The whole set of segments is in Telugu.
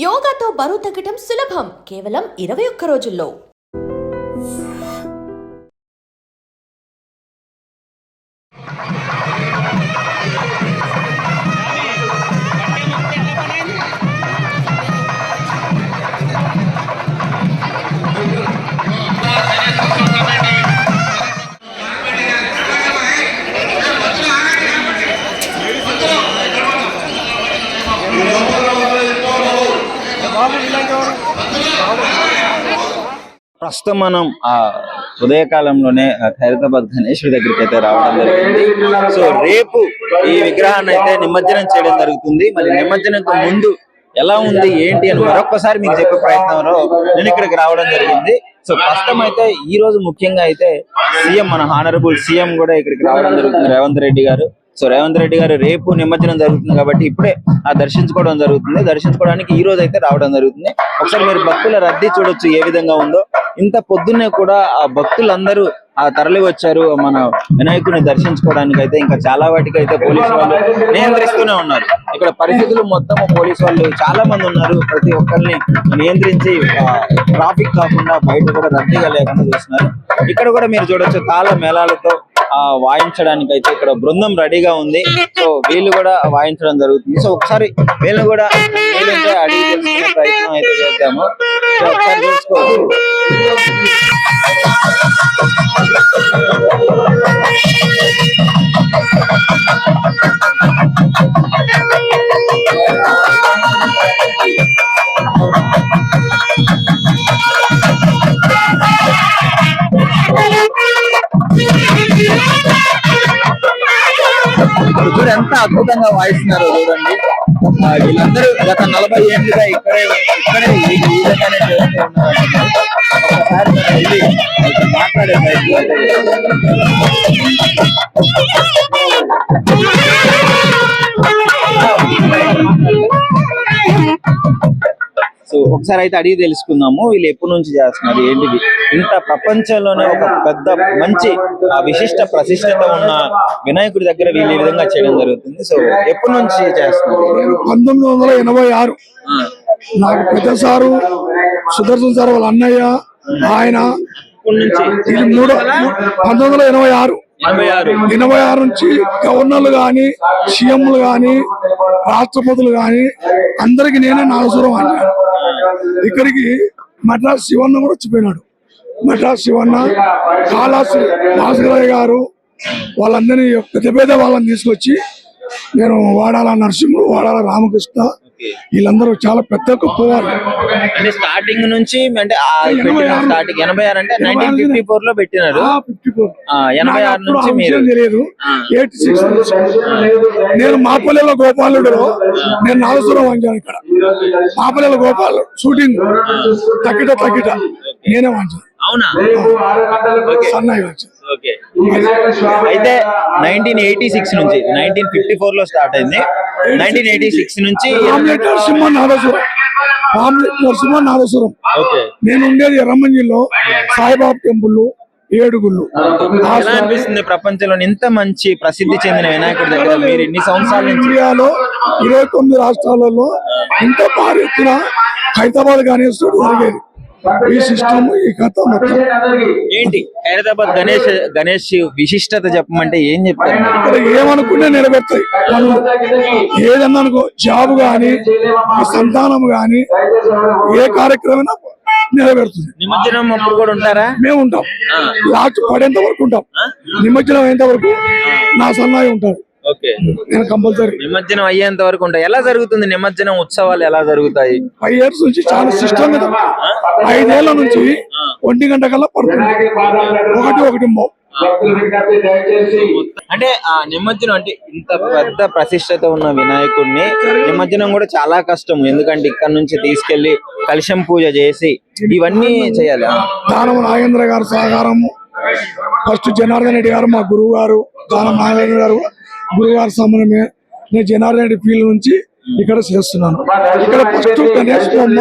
యోగాతో బరువు తగ్గటం సులభం కేవలం 21 రోజుల్లో. ప్రస్తుతం మనం ఉదయకాలంలోనే ఖైరతాబాద్ గణేశుడి దగ్గరికి అయితే రావడం జరిగింది. సో రేపు ఈ విగ్రహాన్ని అయితే నిమజ్జనం చేయడం జరుగుతుంది. మరి నిమజ్జనంకు ముందు ఎలా ఉంది ఏంటి అని మరొకసారి మీకు చెప్పే ప్రయత్నంలో నేను ఇక్కడికి రావడం జరిగింది. సో ప్రస్తుతం అయితే ఈ రోజు ముఖ్యంగా అయితే సీఎం మన హానరబుల్ సీఎం కూడా ఇక్కడికి రావడం జరుగుతుంది, రేవంత్ రెడ్డి గారు. సో రేవంత్ రెడ్డి గారు రేపు నిమజ్జనం జరుగుతుంది కాబట్టి ఇప్పుడే దర్శించుకోవడం జరుగుతుంది. దర్శించుకోవడానికి ఈ రోజు అయితే రావడం జరుగుతుంది. ఒకసారి మీరు భక్తుల రద్దీ చూడొచ్చు ఏ విధంగా ఉందో. ఇంత పొద్దున్నే కూడా ఆ భక్తులందరూ తరలి వచ్చారు మన వినాయకుడిని దర్శించుకోవడానికి. అయితే ఇంకా చాలా వాటికి అయితే పోలీసు వాళ్ళు నియంత్రిస్తూనే ఉన్నారు. ఇక్కడ పరిస్థితులు మొత్తం పోలీసు వాళ్ళు చాలా మంది ఉన్నారు. ప్రతి ఒక్కరిని నియంత్రించి ట్రాఫిక్ కాకుండా బయట కూడా రద్దీగా లేకుండా చూస్తున్నారు. ఇక్కడ కూడా మీరు చూడొచ్చు తాళ మేళాలతో వాయించడానికి అయితే ఇక్కడ బృందం రెడీగా ఉంది. సో వీళ్ళు కూడా వాయించడం జరుగుతుంది. సో ఒకసారి వీళ్ళు కూడా వీళ్ళంటే అడిగి తెలుసుకునే ప్రయత్నం అయితే చేద్దాము. సో ఒకసారి చూసుకోవచ్చు. ఇప్పుడు ఎంత అద్భుతంగా వాయిస్తున్నారు చూడండి. వీళ్ళందరూ గత 40 ఏళ్ళుగా ఇక్కడే ఈ విధంగానే చేస్తూ ఉన్నారు. ఒకసారి మాట్లాడే సో ఒకసారి అయితే అడిగి తెలుసుకుందాము వీళ్ళు ఎప్పటి నుంచి చేస్తున్నారు ఏంటిది. ఇంత ప్రపంచంలోనే ఒక పెద్ద మంచి విశిష్ట ప్రతిష్టత ఉన్న వినాయకుడి దగ్గర వీళ్ళు ఈ విధంగా చేయడం జరుగుతుంది. సో ఎప్పటి నుంచి చేస్తున్నారు? 1986 నాకు పెద్ద సారు సుదర్శన్ సార్ వాళ్ళ అన్నయ్య ఆయన ఇది 1986 నుంచి గవర్నర్లు గాని సీఎంలు గాని రాష్ట్రపతులు గాని అందరికి నేనే నాగసురం అంటాను. ఇక్కడికి మద్రాస్ శివన్న కూడా వచ్చిపోయినాడు. మద్రాస్ శివన్న, కాళాశ్రీ భాస్కరయ్య గారు వాళ్ళందరినీ పెద్ద వాళ్ళని తీసుకొచ్చి నేను వాడాల నరసింహుడు, వాడాల రామకృష్ణ వీళ్ళందరూ చాలా పెద్ద గొప్పవాళ్ళు. అంటే స్టార్టింగ్ నుంచి అంటే 86 అంటే 1954 లో పెట్టినారు. 86 నుంచి మీరు తెలియదు. 86 నేను మాపల్లెలో గోపాలుడు, నేను నాగసురం వంచాను. ఇక్కడ మాపల్లెలో గోపాలు షూటింగ్ తక్కిట నేనే వంచాను. అవునా? సన్నాయి వంచాను. అయితే 1986 నుంచి 1954 లో స్టార్ట్ అయింది. 1986 నుంచి నరసింహ నాగసురం. నేను ఉండేది ఎర్రమంజిలో సాయిబాబా టెంపుల్, ఏడుగుళ్ళు. ఎలా అనిపిస్తుంది ప్రపంచంలో ఇంత మంచి ప్రసిద్ధి చెందిన వినాయకుడి దగ్గర మీరు ఇన్ని సంవత్సరాల నుంచి? ఇండియాలో 29 రాష్ట్రాలలో ఇంత భారీ ఎత్తున హైదరాబాద్ గణేశుడు జరిగేది. ఈ సిస్టమ్ ఈ కథ మొత్తం ఏంటి? హైదరాబాద్ గణేష్ విశిష్టత చెప్పమంటే ఏం చెప్తారు? ఇక్కడ ఏమనుకుంటే నెరవేర్తాయి పనులు. ఏదన్నా అనుకో, జాబ్ గాని సంతానం గాని ఏ కార్యక్రమం నెరవేరుతుంది. నిమజ్జనం అప్పుడు కూడా ఉంటారా? మేము ఉంటాం. లాస్ట్ పడేంత వరకు ఉంటాం. నిమజ్జనం అయ్యేంత వరకు నా సన్నాయి ఉంటారు. నేను కంపల్సరీ నిమజ్జనం అయ్యేంత వరకు ఉంటాయి. ఎలా జరుగుతుంది నిమజ్జనం ఉత్సవాలు? ఎలా జరుగుతాయి? 5 years నుంచి చాలా సిస్టమ్ గా 5 ఏళ్ల నుంచి 1 గంట కల్లా పడుతుంది. ఒకటి అంటే ఆ నిమజ్జనం అంటే ఇంత పెద్ద ప్రతిష్టత ఉన్న వినాయకుడిని నిమజ్జనం కూడా చాలా కష్టం. ఎందుకంటే ఇక్కడ నుంచి తీసుకెళ్లి కలశం పూజ చేసి ఇవన్నీ చేయాలి. దానం నాగేంద్ర గారు సహకారము, ఫస్ట్ జనార్దన్ రెడ్డి గారు మా గురువు గారు, దానం నాగేంద్ర గారు గురువు గారు సమన్వయమే. నేను జనార్దన్ రెడ్డి ఫీల్డ్ నుంచి ఇక్కడ చేస్తున్నాను. ఇక్కడ ఫస్ట్ గణేష్ బొమ్మ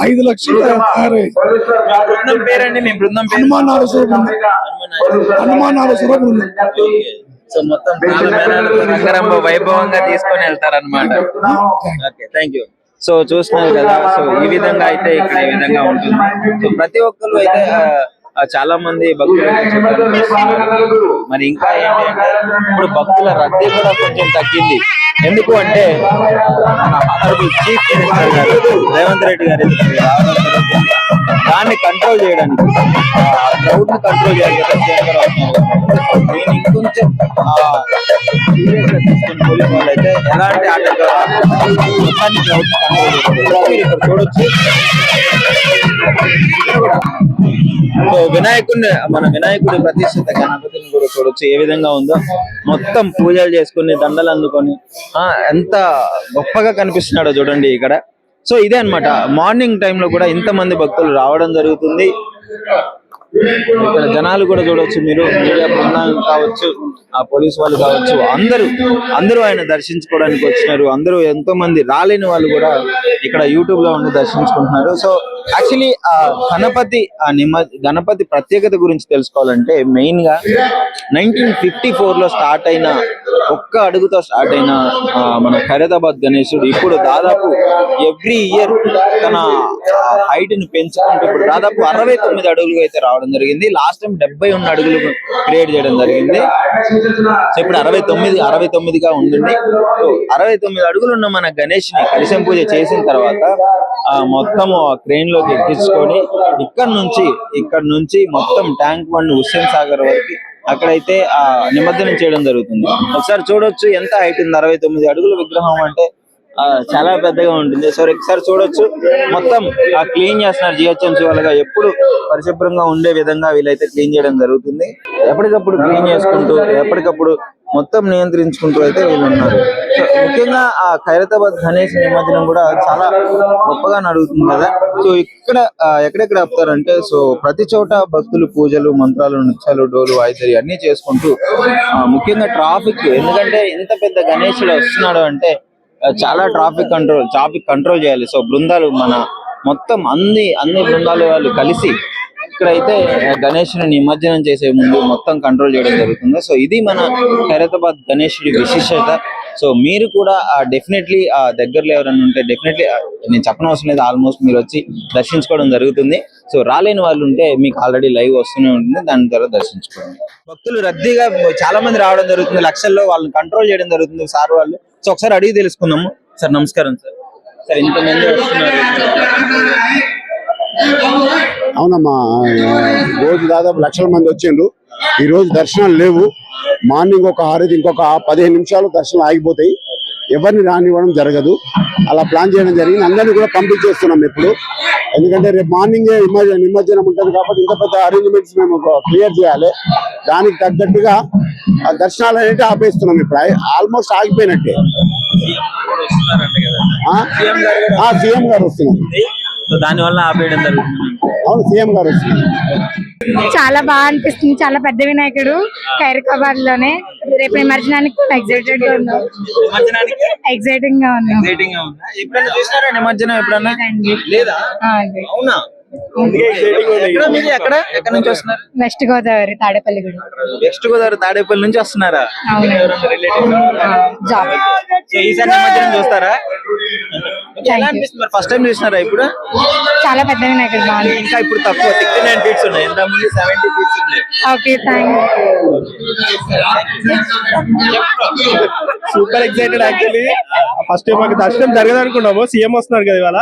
5 లక్షలు తయారైంది. హనుమాన్ నాగేశ్వర బృందం. సో మొత్తం రంగరంగ వైభవంగా తీసుకొని వెళ్తారన్నమాట. Thank you. సో చూస్తున్నారు కదా, సో ఈ విధంగా అయితే ఇక్కడ ఈ విధంగా ఉంటుంది. సో ప్రతి ఒక్కరు అయితే చాలా మంది భక్తులు అయితే చూడడానికి వస్తున్నారు. మరి ఇంకా ఏంటి అంటే ఇప్పుడు భక్తుల రద్దీ కూడా కొంచెం తగ్గింది. ఎందుకు అంటే చీఫ్ మినిస్టర్ గారు రేవంత్ రెడ్డి గారు రావడం జరుగుతుంది. దాన్ని కంట్రోల్ చేయడానికి, క్రౌడ్ ని కంట్రోల్ చేయడానికి నేను ఇంకొంచెం సీరియస్ గా తీసుకుని పోలీసు వాళ్ళు అయితే ఎలాంటి మొత్తాన్ని క్రౌడ్ ని కంట్రోల్ చేస్తారు. మీరు ఇక్కడ చూడొచ్చు. సో మన వినాయకుడి ప్రతిష్ఠిత గణపతిని కూడా చూడొచ్చు ఏ విధంగా ఉందో. మొత్తం పూజలు చేసుకుని దండలు అందుకొని ఎంత గొప్పగా కనిపిస్తున్నాడో చూడండి ఇక్కడ. సో ఇదే అన్నమాట, మార్నింగ్ టైంలో కూడా ఇంతమంది భక్తులు రావడం జరుగుతుంది. ఇక్కడ జనాలు కూడా చూడొచ్చు మీరు, మీడియా బృందం కావచ్చు, ఆ పోలీసు వాళ్ళు కావచ్చు, అందరూ ఆయన దర్శించుకోవడానికి వచ్చినారు. అందరూ ఎంతో మంది రాలేని వాళ్ళు కూడా ఇక్కడ యూట్యూబ్ లో ఉండి దర్శించుకుంటున్నారు. సో యాక్చువల్లీ గణపతి ప్రత్యేకత గురించి తెలుసుకోవాలంటే మెయిన్ గా 1954 లో స్టార్ట్ అయిన, ఒక్క అడుగుతో స్టార్ట్ అయిన మన ఖైరతాబాద్ గణేశుడు ఇప్పుడు దాదాపు ఎవ్రీ ఇయర్ తన హైట్ ని పెంచుకుంటూ ఇప్పుడు దాదాపు 69 అడుగులు అయితే రావడం జరిగింది. లాస్ట్ టైం 71 అడుగులు క్రియేట్ చేయడం జరిగింది. సో ఇప్పుడు 69గా ఉంటుంది. సో 69 అడుగులు ఉన్న మన గణేష్ ని కలశం పూజ చేసిన తర్వాత మొత్తం క్రెయిన్ లోకి ఎక్కించుకొని ఇక్కడ నుంచి మొత్తం ట్యాంక్ బండ్ హుస్సేన్ సాగర్ వరకు అక్కడైతే నిమజ్జనం చేయడం జరుగుతుంది. ఒకసారి చూడొచ్చు ఎంత హైట్ ఉంది. 69 అడుగుల విగ్రహం అంటే చాలా పెద్దగా ఉంటుంది. సో ఒకసారి చూడొచ్చు, మొత్తం క్లీన్ చేస్తున్నారు జిహెచ్ఎంసీ వాళ్ళగా. ఎప్పుడు పరిశుభ్రంగా ఉండే విధంగా వీళ్ళైతే క్లీన్ చేయడం జరుగుతుంది. ఎప్పటికప్పుడు క్లీన్ చేసుకుంటూ, ఎప్పటికప్పుడు మొత్తం నియంత్రించుకుంటూ అయితే వీళ్ళు ఉన్నారు. సో ముఖ్యంగా ఆ ఖైరతాబాద్ గణేష్ నిమజ్జనం కూడా చాలా గొప్పగా నడుగుతుంది కదా. సో ఇక్కడ ఎక్కడెక్కడ ఆపుతారంటే, సో ప్రతి చోట భక్తులు పూజలు, మంత్రాలు, నృత్యాలు, డోలు, వాయిద్యాలు అన్ని చేసుకుంటూ ముఖ్యంగా ట్రాఫిక్, ఎందుకంటే ఇంత పెద్ద గణేశుడు వస్తున్నాడు అంటే చాలా ట్రాఫిక్ కంట్రోల్ చేయాలి. సో బృందాలు మొత్తం అన్ని బృందాలు వాళ్ళు కలిసి ఇక్కడైతే గణేశుని నిమజ్జనం చేసే ముందు మొత్తం కంట్రోల్ చేయడం జరుగుతుంది. సో ఇది మన ఖైరతాబాద్ గణేశుడి విశిష్టత. సో మీరు కూడా డెఫినెట్లీ దగ్గరలో ఎవరైనా ఉంటే డెఫినెట్లీ నేను చెప్పనవసరం లేదు, ఆల్మోస్ట్ మీరు వచ్చి దర్శించుకోవడం జరుగుతుంది. సో రాలేని వాళ్ళు ఉంటే మీకు ఆల్రెడీ లైవ్ వస్తూనే ఉంటుంది, దాని ద్వారా దర్శించుకోండి. భక్తులు రద్దీగా చాలా మంది రావడం జరుగుతుంది, లక్షల్లో వాళ్ళని కంట్రోల్ చేయడం జరుగుతుంది సార్ వాళ్ళు. సో ఒకసారి అడిగి తెలుసుకుందాము. సార్ నమస్కారం. సార్ ఇంతమంది వస్తున్నారు. అవునమ్మా, రోజు దాదాపు లక్షల మంది వచ్చిండ్రు. ఈ రోజు దర్శనాలు లేవు. మార్నింగ్ ఒక 6 ఇంకొక 15 నిమిషాలు దర్శనాలు ఆగిపోతాయి. ఎవరిని రానివ్వడం జరగదు. అలా ప్లాన్ చేయడం జరిగింది. అందరినీ కూడా పంపించేస్తున్నాం ఇప్పుడు. ఎందుకంటే రేపు మార్నింగే నిమజ్జనం ఉంటుంది కాబట్టి ఇంత పెద్ద అరేంజ్మెంట్స్ మేము క్లియర్ చేయాలి. దానికి తగ్గట్టుగా దర్శనాలు అనేవి ఆపేస్తున్నాం. ఇప్పుడు ఆల్మోస్ట్ ఆగిపోయినట్టే. సీఎం గారు వస్తున్నారు. దాని వల్ల ఆపేయడం జరుగుతుంది. అవును, సీఎం గారు వస్తున్నారు. చాలా బాగా అనిపిస్తుంది. చాలా పెద్ద వినాయకుడు ఖైరతాబాద్ లోనే. రేపు నిమజ్జనానికి ఎక్సైటెడ్ గా ఉన్నాం. ఎక్సైటింగ్ గా ఉన్నాం. ఎప్పుడైనా చూసారా నిమజ్జనం? ఎప్పుడన్నా లేదా? అవునా? ఎక్కడ నుంచి వస్తున్నారు? వెస్ట్ గోదావరి తాడేపల్లిగూడెం. వెస్ట్ గోదావరి తాడేపల్లి నుంచి వస్తున్నారా? జాబ్. ఈసారి నిమజ్జనం చూస్తారా? ఫస్ట్ టైం చూసినారా? ఇప్పుడు చాలా పెద్ద వినాయకుడు బాగుంది. ఇంకా ఇప్పుడు తక్కువ 69 ఫీట్స్ ఉన్నాయి, ఎంత ముందు 70 ఫీట్స్ ఉన్నాయి. Okay, thank super excited. Actually first time మాకు దర్శనం జరగదు అనుకున్నాము. సీఎం వస్తున్నారు కదా ఇవాళ,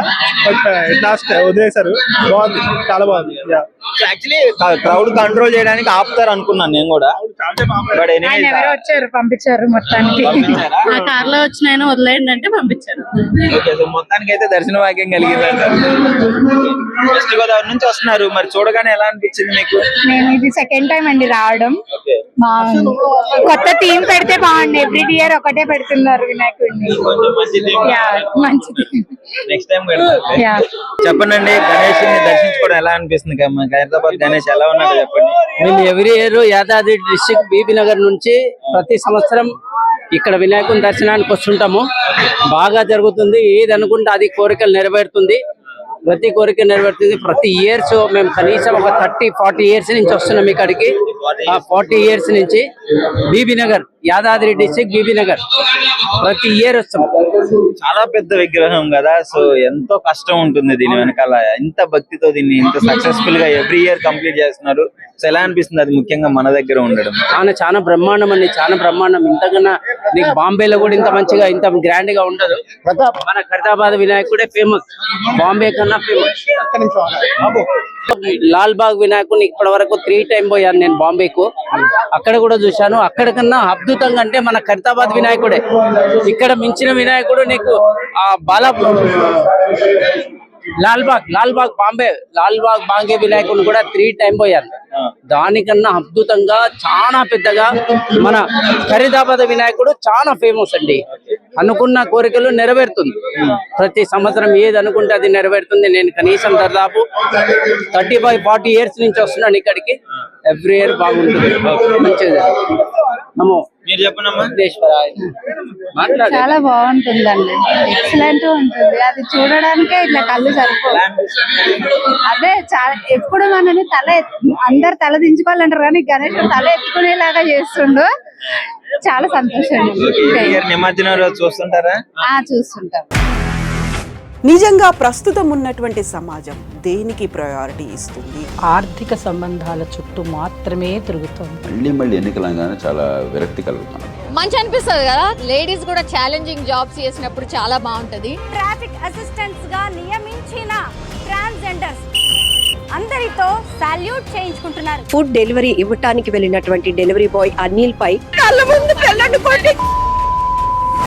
బట్ లాస్ట్ వదిలేశారు. బాగుంది, చాలా బాగుంది. యాక్చువల్లీ క్రౌడ్ కంట్రోల్ చేయడానికి ఆపుతారు అనుకున్నాను నేను కూడా. వచ్చారు, పంపించారు మొత్తానికి. ఆ కార్ లో వచ్చిన ఆయన వదిలేయండి అంటే పంపించారు. మొత్తానికి అయితే దర్శన భాగ్యం కలిగింది అంటారు. వెస్ట్ గోదావరి నుంచి వస్తున్నారు, మరి చూడగానే ఎలా అనిపించింది మీకు? నేను ఇది సెకండ్ టైం అండి రావడం. కొత్త థీమ్ పెడితే బాగుంది. ఎవ్రీ ఇయర్ ఒకటే పెడుతున్నారు వినాయకుడిని. మంచిది. నెక్స్ట్ టైం చెప్పండి, గణేష్ ని దర్శించుకోవడం ఎలా అనిపిస్తుంది? ఖైరతాబాద్ గణేష్ ఎలా ఉన్నాడో చెప్పండి. మేము every year Yadadri district Bibinagar నుంచి ప్రతి సంవత్సరం ఇక్కడ వినాయకుని దర్శనానికి వస్తుంటాము. బాగా జరుగుతుంది. ఏది అనుకుంటే అది కోరికలు నెరవేరుతుంది. ప్రతి కోరిక నెరవేరుతుంది. ప్రతి ఇయర్స్ మేము కనీసం ఒక 30-40 ఇయర్స్ నుంచి వస్తున్నాం ఇక్కడికి. 40 ఇయర్స్ నుంచి Bibinagar Yadadri district Bibinagar. ప్రతి ఇయర్ వస్తాం. చాలా పెద్ద విగ్రహం కదా, సో ఎంతో కష్టం ఉంటుంది దీని వెనకాల. ఇంత భక్తితో దీన్ని ఇంత సక్సెస్ఫుల్ గా ఎవ్రీ ఇయర్ కంప్లీట్ చేస్తున్నారు. సో ఎలా అనిపిస్తుంది అది ముఖ్యంగా మన దగ్గర ఉండడం? చాలా బ్రహ్మాండం అండి, చాలా బ్రహ్మాండం. ఇంతకన్నా నీకు బాంబేలో కూడా ఇంత మంచిగా ఇంత గ్రాండ్ గా ఉండదు. మన ఖైరతాబాద్ వినాయకుడే ఫేమస్, బాంబే కన్నా ఫేమస్. లాల్ బాగ్ వినాయకుడిని ఇప్పటి వరకు 3 times పోయాను నేను బాంబేకు. అక్కడ కూడా చూశాను. అక్కడ కన్నా అద్భుతంగా అంటే మన ఖైరతాబాద్ వినాయకుడే. ఇక్కడ మించిన వినాయకుడు నీకు ఆ లాల్ బాగ్ బాంబే వినాయకుడిని కూడా 3 times పోయాను. దానికన్నా అద్భుతంగా చాలా పెద్దగా మన ఖైరతాబాద్ వినాయకుడు చాలా ఫేమస్ అండి. అనుకున్న కోరికలు నెరవేరుతుంది. ప్రతి సంవత్సరం ఏది అనుకుంటే అది నెరవేరుతుంది. నేను కనీసం దాదాపు 35-40 years నుంచి వస్తున్నాను ఇక్కడికి. ఎవ్రీ ఇయర్ బాగుంటుంది, మంచిగా. నమో మీరు చెప్పనమ్మా. చాలా బాగుంటుందండి, ఎక్సలెంట్ ఉంటుంది. అది చూడడానికే ఇట్లా కళ్ళు సరిపో. అదే చాలా ఎప్పుడు మనని అందరు తల దించుకోవాలంటారు కానీ గణేష్ తల ఎత్తుకునేలాగా చేస్తుండు. చాలా సంతోషం. నిమజ్జనం రోజు చూస్తుంటారా? చూస్తుంటాం. నిజంగా ప్రస్తుతం ఉన్నటువంటి సమాజం దేనికి ప్రయారిటీ ఇస్తుంది? ఆర్థిక సంబంధాల చుట్టూ మాత్రమే తిరుగుతుంది. మళ్ళీ ఎన్నికలంగానే చాలా విరక్తి కలుగుతాం. మంచి అనిపిస్తుంది కదా, లేడీస్ కూడా ఛాలెంజింగ్ జాబ్స్ చేసినప్పుడు చాలా బాగుంటది. ట్రాఫిక్ అసిస్టెంట్స్ గా నియమించిన ట్రాన్స్జెండర్స్ అందరితో సాల్యూట్ చేయించుకుంటున్నారు. ఫుడ్ డెలివరీ ఇవ్వటానికి వెళ్ళినటువంటి డెలివరీ బాయ్ అనిల్ పై కళ్ళ ముందు పెళ్ళండి కొట్టి